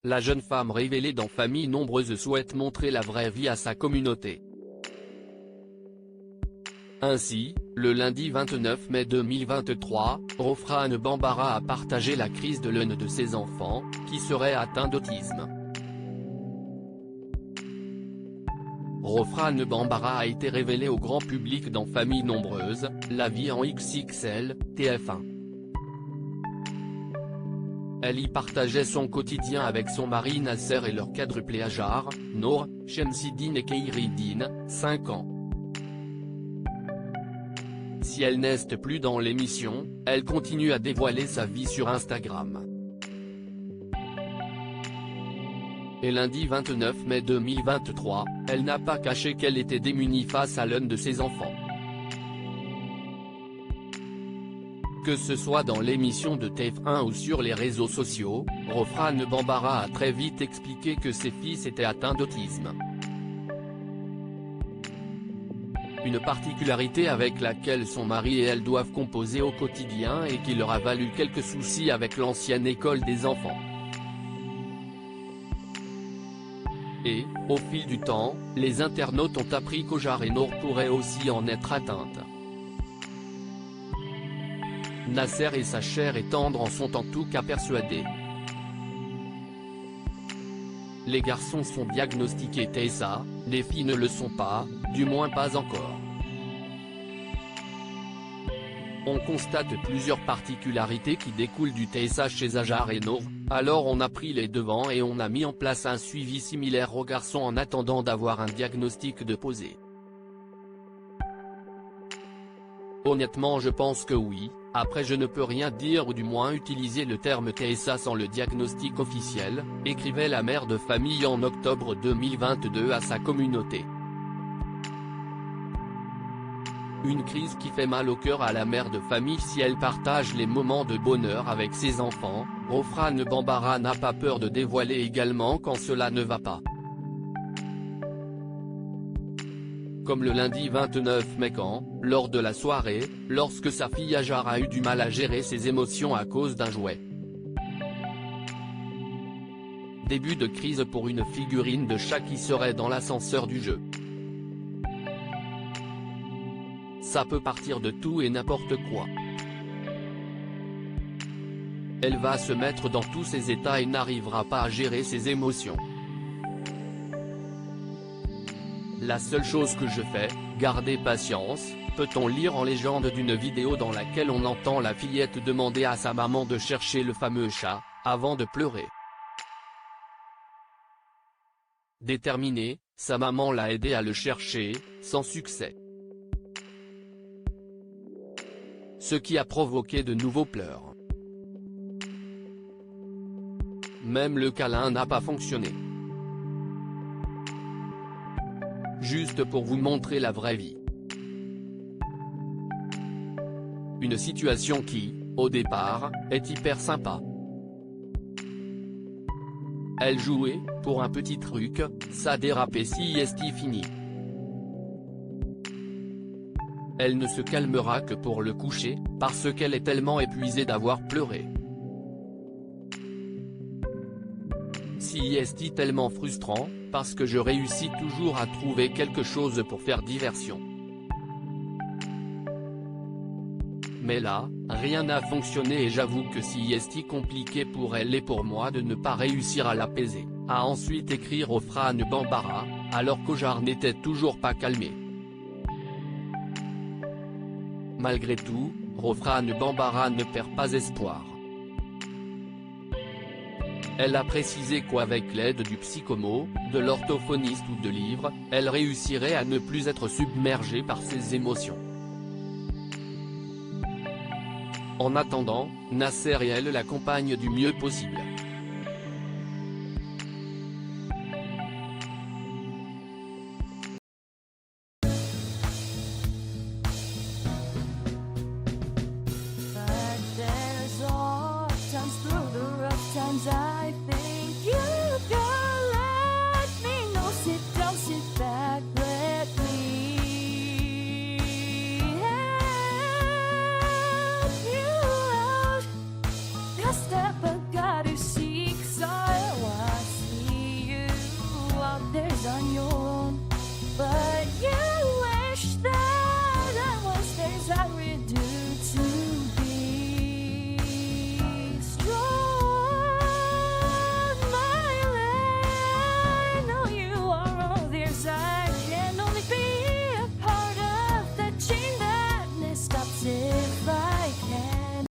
la jeune femme révélée dans Famille Nombreuse souhaite montrer la vraie vie à sa communauté. Ainsi, le lundi 29 mai 2023, Rofrane Bambara a partagé la crise de l'un de ses enfants, qui serait atteint d'autisme. Rofrane Bambara a été révélée au grand public dans Famille Nombreuse, la vie en XXL, TF1. Elle y partageait son quotidien avec son mari Nasser et leur quadruplé Hajar, Nour, Shamsidine et Khairidine, 5 ans. Si elle n'est plus dans l'émission, elle continue à dévoiler sa vie sur Instagram. Et lundi 29 mai 2023, elle n'a pas caché qu'elle était démunie face à l'un de ses enfants. Que ce soit dans l'émission de TF1 ou sur les réseaux sociaux, Rofrane Bambara a très vite expliqué que ses fils étaient atteints d'autisme. Une particularité avec laquelle son mari et elle doivent composer au quotidien et qui leur a valu quelques soucis avec l'ancienne école des enfants. Et, au fil du temps, les internautes ont appris qu'Hajar et Nour pourraient aussi en être atteintes. Nasser et sa chère et tendre en sont en tout cas persuadés. Les garçons sont diagnostiqués TSA, les filles ne le sont pas, du moins pas encore. On constate plusieurs particularités qui découlent du TSA chez Hajar et Nour, alors on a pris les devants et on a mis en place un suivi similaire aux garçons en attendant d'avoir un diagnostic de posé. Honnêtement je pense que oui, après je ne peux rien dire ou du moins utiliser le terme TSA sans le diagnostic officiel, écrivait la mère de famille en octobre 2022 à sa communauté. Une crise qui fait mal au cœur à la mère de famille si elle partage les moments de bonheur avec ses enfants. Rofrane Bambara n'a pas peur de dévoiler également quand cela ne va pas. Comme le lundi 29 mai quand, lors de la soirée, lorsque sa fille Hajar a eu du mal à gérer ses émotions à cause d'un jouet. Début de crise pour une figurine de chat qui serait dans l'ascenseur du jeu. Ça peut partir de tout et n'importe quoi. Elle va se mettre dans tous ses états et n'arrivera pas à gérer ses émotions. La seule chose que je fais, garder patience, peut-on lire en légende d'une vidéo dans laquelle on entend la fillette demander à sa maman de chercher le fameux chat, avant de pleurer. Déterminée, sa maman l'a aidé à le chercher, sans succès. Ce qui a provoqué de nouveaux pleurs. Même le câlin n'a pas fonctionné. Juste pour vous montrer la vraie vie. Une situation qui, au départ, est hyper sympa. Elle jouait, pour un petit truc, ça dérapait si est fini. Elle ne se calmera que pour le coucher, parce qu'elle est tellement épuisée d'avoir pleuré. Si est tellement frustrant, parce que je réussis toujours à trouver quelque chose pour faire diversion. Mais là, rien n'a fonctionné et j'avoue que si est compliqué pour elle et pour moi de ne pas réussir à l'apaiser, a ensuite écrit Rofrane Bambara, alors qu'Hajar n'était toujours pas calmé. Malgré tout, Rofrane Bambara ne perd pas espoir. Elle a précisé qu'avec l'aide du psychomo, de l'orthophoniste ou de livres, elle réussirait à ne plus être submergée par ses émotions. En attendant, Nasser et elle l'accompagnent du mieux possible.